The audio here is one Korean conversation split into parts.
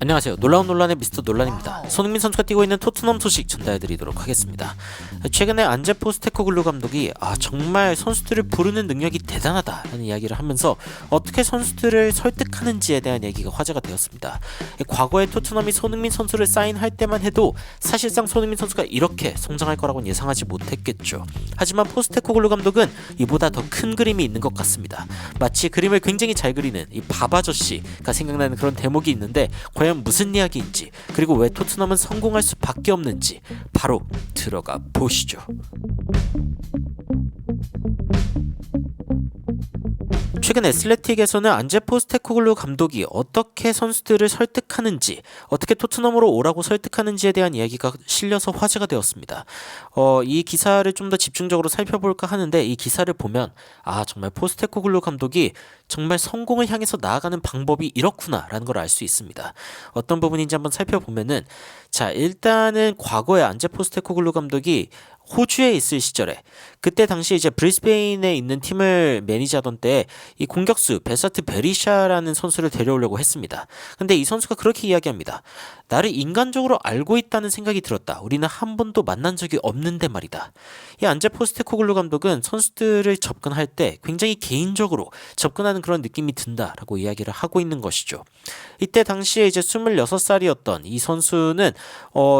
안녕하세요. 놀라운 논란의 미스터 논란입니다. 손흥민 선수가 뛰고 있는 토트넘 소식 전달해드리도록 하겠습니다. 최근에 안제 포스테코글루 감독이 정말 선수들을 부르는 능력이 대단하다라는 이야기를 하면서 어떻게 선수들을 설득하는지에 대한 얘기가 화제가 되었습니다. 과거에 토트넘이 손흥민 선수를 사인할 때만 해도 사실상 손흥민 선수가 이렇게 성장할 거라고는 예상하지 못했겠죠. 하지만 포스테코글루 감독은 이보다 더 큰 그림이 있는 것 같습니다. 마치 그림을 굉장히 잘 그리는 이 바바저씨가 생각나는 그런 대목이 있는데 과연 무슨 이야기인지, 그리고 왜 토트넘은 성공할 수밖에 없는지 바로 들어가 보시죠. 최근 애슬레틱에서는 안제 포스테코글루 감독이 어떻게 선수들을 설득하는지, 어떻게 토트넘으로 오라고 설득하는지에 대한 이야기가 실려서 화제가 되었습니다. 이 기사를 좀 더 집중적으로 살펴볼까 하는데, 이 기사를 보면 정말 포스테코글루 감독이 정말 성공을 향해서 나아가는 방법이 이렇구나라는 걸 알 수 있습니다. 어떤 부분인지 한번 살펴보면은, 일단은 과거에 안제 포스테코글루 감독이 호주에 있을 시절에, 그때 당시 이제 브리스베인에 있는 팀을 매니지하던 때 이 공격수 베사트 베리샤라는 선수를 데려오려고 했습니다. 근데 이 선수가 그렇게 이야기합니다. 나를 인간적으로 알고 있다는 생각이 들었다. 우리는 한 번도 만난 적이 없는데 말이다. 이 안제 포스테코글루 감독은 선수들을 접근할 때 굉장히 개인적으로 접근하는 그런 느낌이 든다라고 이야기를 하고 있는 것이죠. 이때 당시에 이제 26살이었던 이 선수는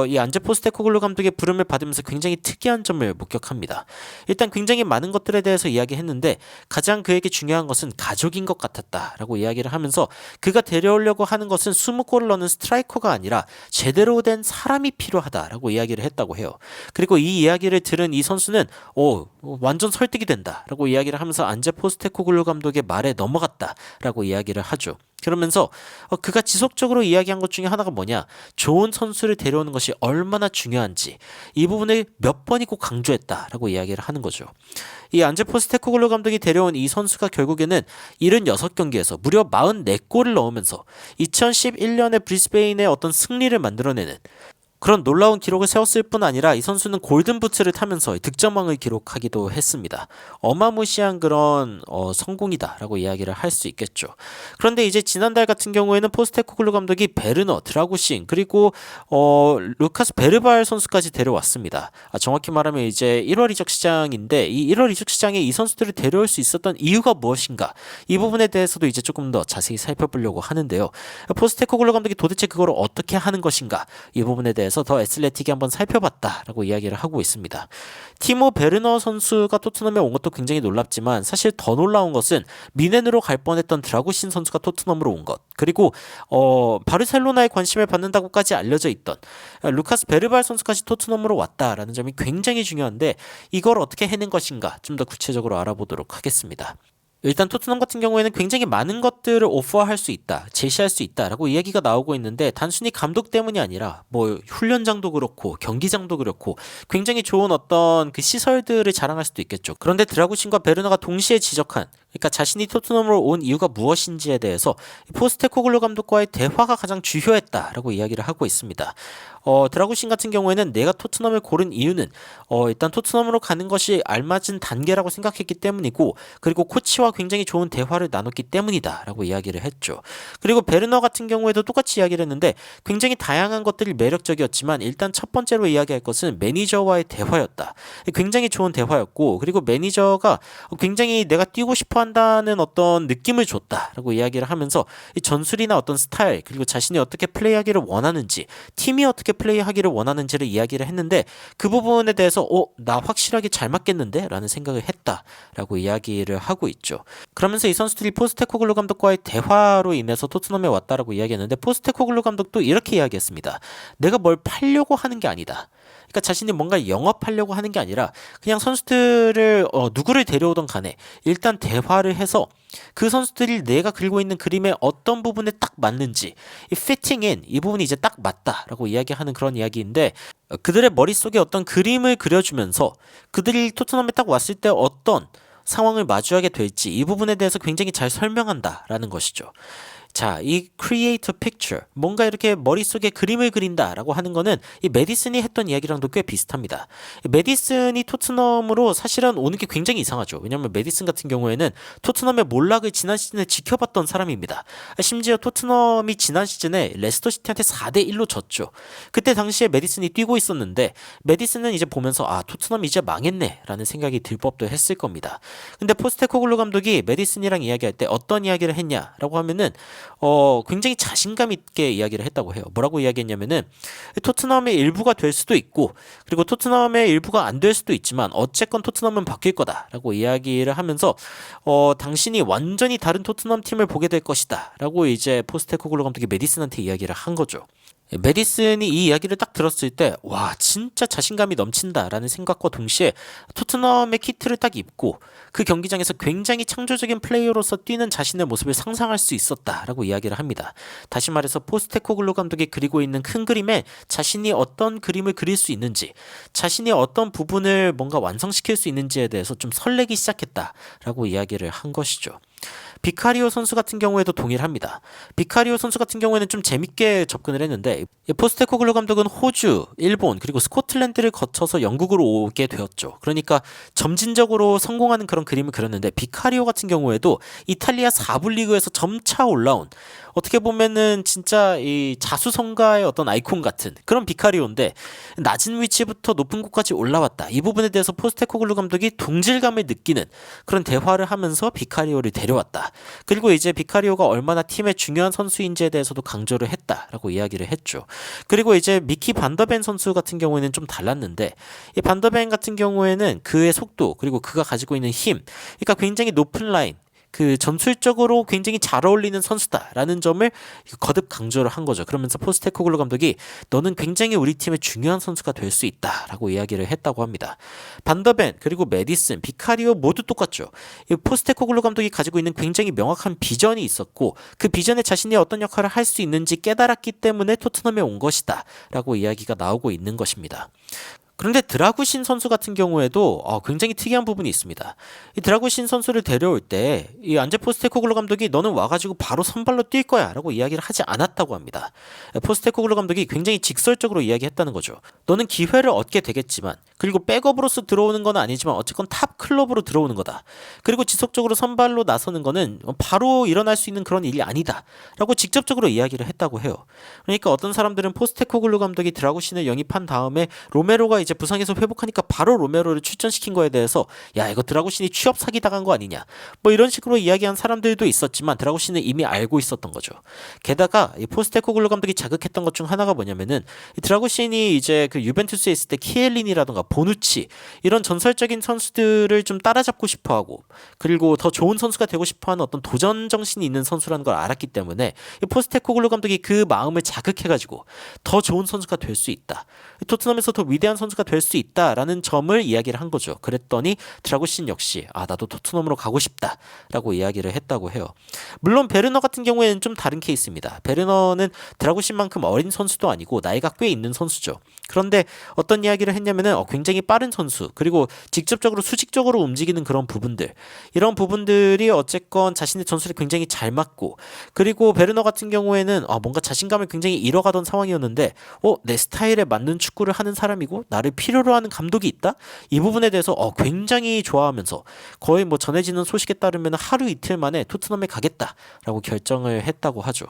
이 안제 포스테코글루 감독의 부름을 받으면서 굉장히 특이한 점을 목격합니다. 일단 굉장히 많은 것들에 대해서 이야기했는데, 가장 그에게 중요한 것은 가족인 것 같았다라고 이야기를 하면서, 그가 데려오려고 하는 것은 20골을 넣는 스트라이커가 아니라 제대로 된 사람이 필요하다라고 이야기를 했다고 해요. 그리고 이 이야기를 들은 이 선수는 완전 설득이 된다라고 이야기를 하면서 안제 포스테코글루 감독의 말에 넘어갔다라고 이야기를 하죠. 그러면서 그가 지속적으로 이야기한 것 중에 하나가 뭐냐, 좋은 선수를 데려오는 것이 얼마나 중요한지 이 부분을 몇 번이고 강조했다라고 이야기를 하는 거죠. 이 안제 포스테코글루 감독이 데려온 이 선수가 결국에는 76경기에서 무려 44골을 넣으면서 2011년에 브리스베인의 어떤 승리를 만들어내는 그런 놀라운 기록을 세웠을 뿐 아니라, 이 선수는 골든부츠를 타면서 득점왕을 기록하기도 했습니다. 어마무시한 그런 성공이다라고 이야기를 할 수 있겠죠. 그런데 이제 지난달 같은 경우에는 포스테코글루 감독이 베르너, 드라구신, 그리고 루카스 베르발 선수까지 데려왔습니다. 정확히 말하면 이제 1월 이적 시장인데, 이 1월 이적 시장에 이 선수들을 데려올 수 있었던 이유가 무엇인가, 이 부분에 대해서도 이제 조금 더 자세히 살펴보려고 하는데요. 포스테코글루 감독이 도대체 그걸 어떻게 하는 것인가, 이 부분에 대해서 더 애슬레틱이 한번 살펴봤다라고 이야기를 하고 있습니다. 티모 베르너 선수가 토트넘에 온 것도 굉장히 놀랍지만, 사실 더 놀라운 것은 미넨으로 갈 뻔했던 드라구신 선수가 토트넘으로 온 것, 그리고 바르셀로나에 관심을 받는다고까지 알려져 있던 루카스 베르발 선수까지 토트넘으로 왔다라는 점이 굉장히 중요한데, 이걸 어떻게 해낸 것인가 좀 더 구체적으로 알아보도록 하겠습니다. 일단 토트넘 같은 경우에는 굉장히 많은 것들을 오퍼할 수 있다, 제시할 수 있다라고 이야기가 나오고 있는데, 단순히 감독 때문이 아니라 훈련장도 그렇고 경기장도 그렇고 굉장히 좋은 어떤 그 시설들을 자랑할 수도 있겠죠. 그런데 드라구신과 베르너가 동시에 지적한, 그러니까 자신이 토트넘으로 온 이유가 무엇인지에 대해서 포스테코글루 감독과의 대화가 가장 주요했다라고 이야기를 하고 있습니다. 드라구신 같은 경우에는 내가 토트넘을 고른 이유는 일단 토트넘으로 가는 것이 알맞은 단계라고 생각했기 때문이고, 그리고 코치와 굉장히 좋은 대화를 나눴기 때문이다 라고 이야기를 했죠. 그리고 베르너 같은 경우에도 똑같이 이야기를 했는데, 굉장히 다양한 것들이 매력적이었지만 일단 첫 번째로 이야기할 것은 매니저와의 대화였다. 굉장히 좋은 대화였고, 그리고 매니저가 굉장히 내가 뛰고 싶어 한다는 어떤 느낌을 줬다라고 이야기를 하면서, 이 전술이나 어떤 스타일, 그리고 자신이 어떻게 플레이하기를 원하는지, 팀이 어떻게 플레이하기를 원하는지를 이야기를 했는데, 그 부분에 대해서 나 확실하게 잘 맞겠는데? 라는 생각을 했다라고 이야기를 하고 있죠. 그러면서 이 선수들이 포스테코글루 감독과의 대화로 인해서 토트넘에 왔다라고 이야기했는데, 포스테코글루 감독도 이렇게 이야기했습니다. 내가 뭘 팔려고 하는 게 아니다. 그러니까 자신이 뭔가 영업하려고 하는 게 아니라, 그냥 선수들을 누구를 데려오던 간에 일단 대화를 해서 그 선수들이 내가 그리고 있는 그림의 어떤 부분에 딱 맞는지, 이 피팅인 이 부분이 이제 딱 맞다라고 이야기하는 그런 이야기인데, 그들의 머릿속에 어떤 그림을 그려주면서 그들이 토트넘에 딱 왔을 때 어떤 상황을 마주하게 될지, 이 부분에 대해서 굉장히 잘 설명한다라는 것이죠. 자, 이 create a picture, 뭔가 이렇게 머릿속에 그림을 그린다라고 하는 거는 이 메디슨이 했던 이야기랑도 꽤 비슷합니다. 메디슨이 토트넘으로 사실은 오는 게 굉장히 이상하죠. 왜냐하면 메디슨 같은 경우에는 토트넘의 몰락을 지난 시즌에 지켜봤던 사람입니다. 심지어 토트넘이 지난 시즌에 레스터 시티한테 4대1로 졌죠. 그때 당시에 메디슨이 뛰고 있었는데 메디슨은 이제 보면서 아, 토트넘이 이제 망했네 라는 생각이 들 법도 했을 겁니다. 근데 포스테코글루 감독이 메디슨이랑 이야기할 때 어떤 이야기를 했냐라고 하면은 굉장히 자신감 있게 이야기를 했다고 해요. 뭐라고 이야기했냐면은 토트넘의 일부가 될 수도 있고 그리고 토트넘의 일부가 안 될 수도 있지만 어쨌건 토트넘은 바뀔 거다라고 이야기를 하면서 당신이 완전히 다른 토트넘 팀을 보게 될 것이다라고 이제 포스테코글루 감독이 메디슨한테 이야기를 한 거죠. 메디슨이 이 이야기를 딱 들었을 때 와 진짜 자신감이 넘친다라는 생각과 동시에 토트넘의 키트를 딱 입고 그 경기장에서 굉장히 창조적인 플레이어로서 뛰는 자신의 모습을 상상할 수 있었다라고 이야기를 합니다. 다시 말해서 포스테코글루 감독이 그리고 있는 큰 그림에 자신이 어떤 그림을 그릴 수 있는지 자신이 어떤 부분을 뭔가 완성시킬 수 있는지에 대해서 좀 설레기 시작했다라고 이야기를 한 것이죠. 비카리오 선수 같은 경우에도 동일합니다. 비카리오 선수 같은 경우에는 좀 재밌게 접근을 했는데 포스테코글루 감독은 호주, 일본 그리고 스코틀랜드를 거쳐서 영국으로 오게 되었죠. 그러니까 점진적으로 성공하는 그런 그림을 그렸는데 비카리오 같은 경우에도 이탈리아 4부 리그에서 점차 올라온 어떻게 보면은 진짜 이 자수성가의 어떤 아이콘 같은 그런 비카리오인데 낮은 위치부터 높은 곳까지 올라왔다. 이 부분에 대해서 포스테코글루 감독이 동질감을 느끼는 그런 대화를 하면서 비카리오를 데려왔다. 그리고 이제 비카리오가 얼마나 팀의 중요한 선수인지에 대해서도 강조를 했다라고 이야기를 했죠. 그리고 이제 미키 반더벤 선수 같은 경우에는 좀 달랐는데 이 반더벤 같은 경우에는 그의 속도 그리고 그가 가지고 있는 힘 그러니까 굉장히 높은 라인 그 전술적으로 굉장히 잘 어울리는 선수다라는 점을 거듭 강조를 한 거죠. 그러면서 포스테코글루 감독이 너는 굉장히 우리 팀의 중요한 선수가 될 수 있다라고 이야기를 했다고 합니다. 반더벤 그리고 메디슨, 비카리오 모두 똑같죠. 이 포스테코글루 감독이 가지고 있는 굉장히 명확한 비전이 있었고 그 비전에 자신이 어떤 역할을 할 수 있는지 깨달았기 때문에 토트넘에 온 것이다라고 이야기가 나오고 있는 것입니다. 그런데 드라구신 선수 같은 경우에도 굉장히 특이한 부분이 있습니다. 이 드라구신 선수를 데려올 때 이 안제 포스테코글루 감독이 너는 와가지고 바로 선발로 뛸 거야 라고 이야기를 하지 않았다고 합니다. 포스테코글루 감독이 굉장히 직설적으로 이야기했다는 거죠. 너는 기회를 얻게 되겠지만 그리고 백업으로서 들어오는 건 아니지만 어쨌건 탑 클럽으로 들어오는 거다. 그리고 지속적으로 선발로 나서는 거는 바로 일어날 수 있는 그런 일이 아니다 라고 직접적으로 이야기를 했다고 해요. 그러니까 어떤 사람들은 포스테코글루 감독이 드라구신을 영입한 다음에 로메로가 이제 부상에서 회복하니까 바로 로메로를 출전시킨 거에 대해서 야 이거 드라구신이 취업 사기 당한 거 아니냐 뭐 이런 식으로 이야기한 사람들도 있었지만 드라구신은 이미 알고 있었던 거죠. 게다가 이 포스테코글루 감독이 자극했던 것 중 하나가 뭐냐면은 이 드라구신이 이제 그 유벤투스에 있을 때 키엘린이라던가 보누치 이런 전설적인 선수들을 좀 따라잡고 싶어하고 그리고 더 좋은 선수가 되고 싶어하는 어떤 도전 정신이 있는 선수라는 걸 알았기 때문에 이 포스테코글루 감독이 그 마음을 자극해가지고 더 좋은 선수가 될 수 있다. 토트넘에서 더 위대한 선수가 될 수 있다라는 점을 이야기를 한 거죠. 그랬더니 드라구신 역시 나도 토트넘으로 가고 싶다라고 이야기를 했다고 해요. 물론 베르너 같은 경우에는 좀 다른 케이스입니다. 베르너는 드라구신만큼 어린 선수도 아니고 나이가 꽤 있는 선수죠. 그런데 어떤 이야기를 했냐면은 굉장히 빠른 선수 그리고 직접적으로 수직적으로 움직이는 그런 부분들 이런 부분들이 어쨌건 자신의 전술에 굉장히 잘 맞고 그리고 베르너 같은 경우에는 뭔가 자신감을 굉장히 잃어가던 상황이었는데 내 스타일에 맞는 축구를 하는 사람이고 나를 필요로 하는 감독이 있다? 이 부분에 대해서 굉장히 좋아하면서 거의 뭐 전해지는 소식에 따르면 하루 이틀 만에 토트넘에 가겠다라고 결정을 했다고 하죠.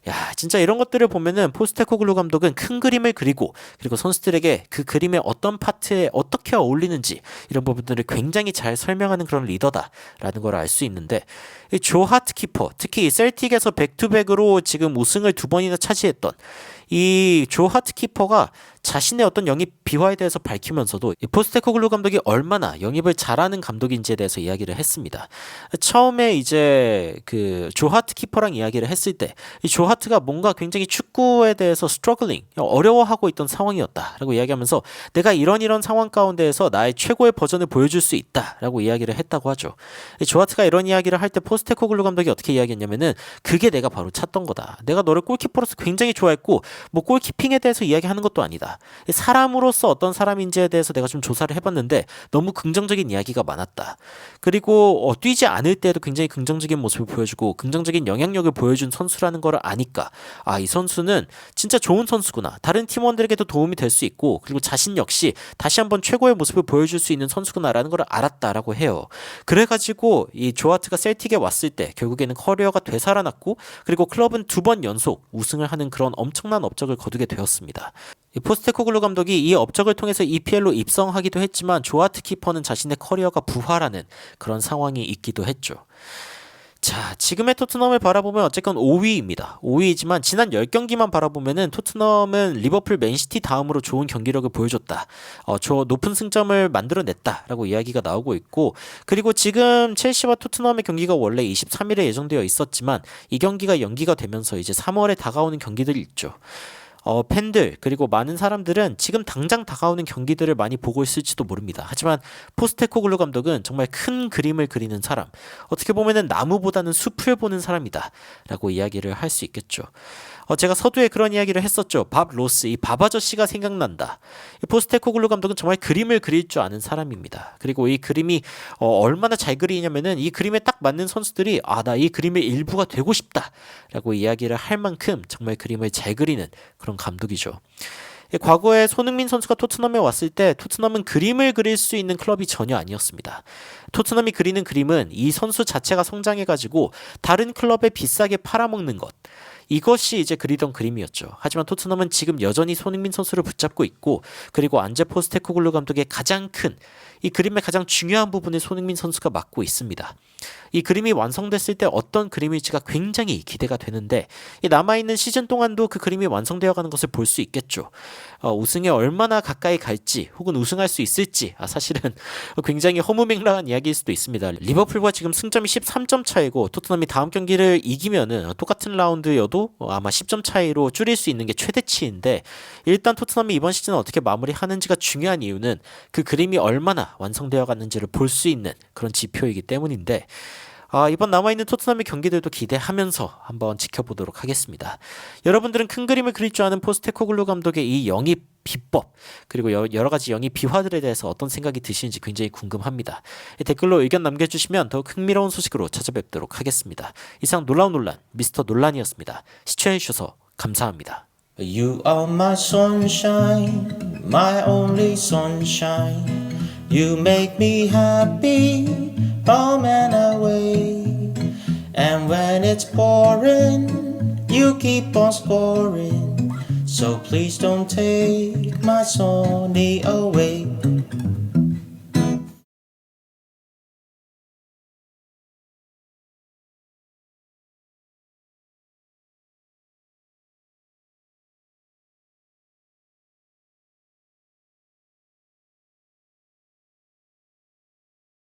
야, 진짜 이런 것들을 보면은 포스테코글루 감독은 큰 그림을 그리고 그리고 선수들에게 그 그림의 어떤 파트에 어떻게 어울리는지 이런 부분들을 굉장히 잘 설명하는 그런 리더다라는 걸 알 수 있는데 이 조 하트 키퍼 특히 셀틱에서 백투백으로 지금 우승을 2번이나 차지했던 이 조 하트 키퍼가 자신의 어떤 영입 비화에 대해서 밝히면서도 이 포스테코글루 감독이 얼마나 영입을 잘하는 감독인지에 대해서 이야기를 했습니다. 처음에 이제 그 조 하트 키퍼랑 이야기를 했을 때 이 조 조하트가 뭔가 굉장히 축구에 대해서 스트러글링, 어려워하고 있던 상황이었다라고 이야기하면서 내가 이런 상황 가운데에서 나의 최고의 버전을 보여줄 수 있다라고 이야기를 했다고 하죠. 조하트가 이런 이야기를 할 때 포스테코글루 감독이 어떻게 이야기했냐면은 그게 내가 바로 찾던 거다. 내가 너를 골키퍼로서 굉장히 좋아했고 뭐 골키핑에 대해서 이야기하는 것도 아니다. 사람으로서 어떤 사람인지에 대해서 내가 좀 조사를 해봤는데 너무 긍정적인 이야기가 많았다. 그리고 뛰지 않을 때에도 굉장히 긍정적인 모습을 보여주고 긍정적인 영향력을 보여준 선수라는 걸 아니까 이 선수는 진짜 좋은 선수구나. 다른 팀원들에게도 도움이 될 수 있고 그리고 자신 역시 다시 한번 최고의 모습을 보여줄 수 있는 선수구나라는 걸 알았다라고 해요. 그래가지고 이 조하트가 셀틱에 왔을 때 결국에는 커리어가 되살아났고 그리고 클럽은 2번 연속 우승을 하는 그런 엄청난 업적을 거두게 되었습니다. 포스테코글루 감독이 이 업적을 통해서 EPL로 입성하기도 했지만 조하트 키퍼는 자신의 커리어가 부활하는 그런 상황이 있기도 했죠. 자, 지금의 토트넘을 바라보면 어쨌건 5위입니다. 5위이지만 지난 10경기만 바라보면은 토트넘은 리버풀, 맨시티 다음으로 좋은 경기력을 보여줬다. 높은 승점을 만들어냈다라고 이야기가 나오고 있고 그리고 지금 첼시와 토트넘의 경기가 원래 23일에 예정되어 있었지만 이 경기가 연기가 되면서 이제 3월에 다가오는 경기들이 있죠. 팬들 그리고 많은 사람들은 지금 당장 다가오는 경기들을 많이 보고 있을지도 모릅니다. 하지만 포스테코글루 감독은 정말 큰 그림을 그리는 사람, 어떻게 보면은 나무보다는 숲을 보는 사람이다 라고 이야기를 할 수 있겠죠. 제가 서두에 그런 이야기를 했었죠. 밥 로스, 이 밥 아저씨가 생각난다. 포스테코글루 감독은 정말 그림을 그릴 줄 아는 사람입니다. 그리고 이 그림이 얼마나 잘 그리냐면은 이 그림에 딱 맞는 선수들이 나 이 그림의 일부가 되고 싶다 라고 이야기를 할 만큼 정말 그림을 잘 그리는 그런 감독이죠. 과거에 손흥민 선수가 토트넘에 왔을 때 토트넘은 그림을 그릴 수 있는 클럽이 전혀 아니었습니다. 토트넘이 그리는 그림은 이 선수 자체가 성장해가지고 다른 클럽에 비싸게 팔아먹는 것, 이것이 이제 그리던 그림이었죠. 하지만 토트넘은 지금 여전히 손흥민 선수를 붙잡고 있고 그리고 안제 포스테코글루 감독의 가장 큰 이 그림의 가장 중요한 부분을 손흥민 선수가 맡고 있습니다. 이 그림이 완성됐을 때 어떤 그림일지가 굉장히 기대가 되는데 이 남아있는 시즌 동안도 그 그림이 완성되어가는 것을 볼 수 있겠죠. 우승에 얼마나 가까이 갈지 혹은 우승할 수 있을지 사실은 굉장히 허무맹랑한 이야기일 수도 있습니다. 리버풀과 지금 승점이 13점 차이고 토트넘이 다음 경기를 이기면은 똑같은 라운드여도 아마 10점 차이로 줄일 수 있는 게 최대치인데 일단 토트넘이 이번 시즌 어떻게 마무리하는지가 중요한 이유는 그 그림이 얼마나 완성되어 갔는지를 볼 수 있는 그런 지표이기 때문인데 이번 남아있는 토트넘의 경기들도 기대하면서 한번 지켜보도록 하겠습니다. 여러분들은 큰 그림을 그릴 줄 아는 포스테코글루 감독의 이 영입 비법 그리고 여러 가지 영입 비화들에 대해서 어떤 생각이 드시는지 굉장히 궁금합니다. 댓글로 의견 남겨주시면 더욱 흥미로운 소식으로 찾아뵙도록 하겠습니다. 이상 놀라운 논란 미스터 논란이었습니다. 시청해주셔서 감사합니다. You are my sunshine, my only sunshine. You make me happy, home and away. And when it's pouring, you keep on scoring. So please don't take my Sony away.